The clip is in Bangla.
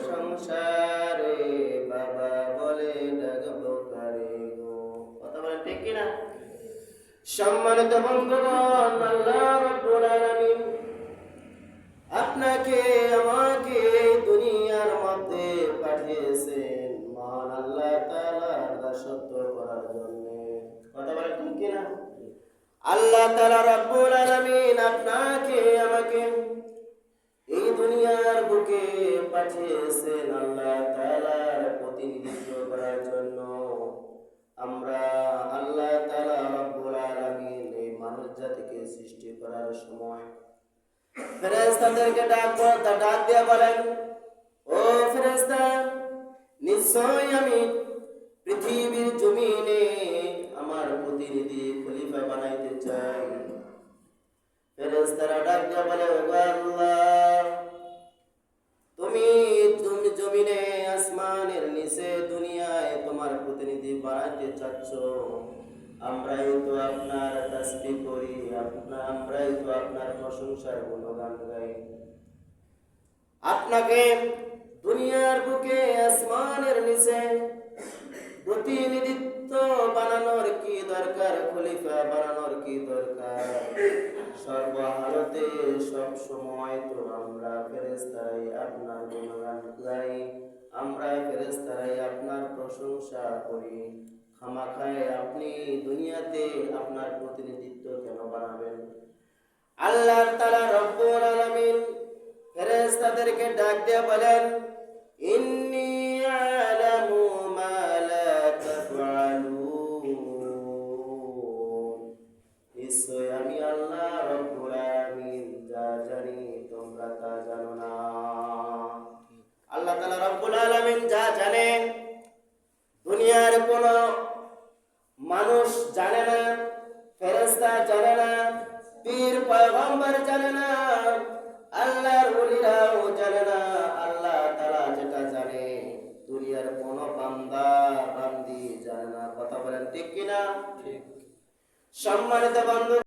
সংসারে বাবা বলে ডাকবো কারে গো। কথা বলেন ঠিক কিনা? সম্মানিত বন্ধুগণ, আল্লাহ রাব্বুল আলামিন আপনাকে আমাকে দুনিয়ার মধ্যে পাঠিয়েছেন মহান আল্লাহ তাআলার দাসত্ব করার জন্য। কথা বলেন ঠিক কিনা? আল্লাহ তাআলা রাব্বুল আলামিন আপনাকে আমাকে এই দুনিয়ার বুকে পাঠিয়েছেন আল্লাহ তাআলার প্রতিনিধিত্ব করার জন্য। আমরা আল্লাহ তাআলা রাব্বুল আলামিন এই মানব জাতিকে সৃষ্টি করার সময় ফেরেশতাদেরকে ডাক দিয়ে বলেন, ও ফেরেশতা, নিশ্চয় আমি পৃথিবীর জমিনে আমার প্রতিনিধি খলিফা বানাইতে চাই। ফেরেশতারা ডাক দিয়ে বলে, ও আল্লাহ, তুমি জমিনে আসমানের নিচে দুনিয়ায় তোমার প্রতিনিধি বানাইতে চাচ্ছ। আমরাই তো আপনার তাসবিহ করি, আমরাই তো আপনার প্রশংসার গুণগান গাই। আপনাকে দুনিয়ার বুকে আসমানের নিচে প্রতিনিধিত্ব বানানোর কি দরকার, খলিফা বানানোর কি দরকার? সর্বহালতে সব সময় তো আমরা ফেরেশতারাই আপনার গুণগান গাই, আমরা ফেরেশতারাই আপনার প্রশংসা করি। খামাখায় আপনি দুনিয়াতে আপনার প্রতিনিধিত্ব কেন বানাবেন? আল্লাহ তাআলা রব্বুল আলামিন ফেরেশতাদেরকে ডাক দিয়ে বলেন, ইন্নী আ'লামু মা লা তাফআলুন। নিশ্চয় আমি আল্লাহ রব্বুল আলামিন যা জানি তোমরা তা জানো না। আল্লাহ তাআলা রব্বুল আলামিন যা জানেন দুনিয়ার কোন মানুষ জানে না, ফেরেশতা জানে না, পীর পয়গম্বর জানে না, আল্লাহর ওলিরাও জানে না। আল্লাহ তাআলা যেটা জানে দুনিয়ার কোন বান্দা বান্দি জানে না। কথা বলেন ঠিক কিনা? ঠিক। সম্মানিত বন্ধু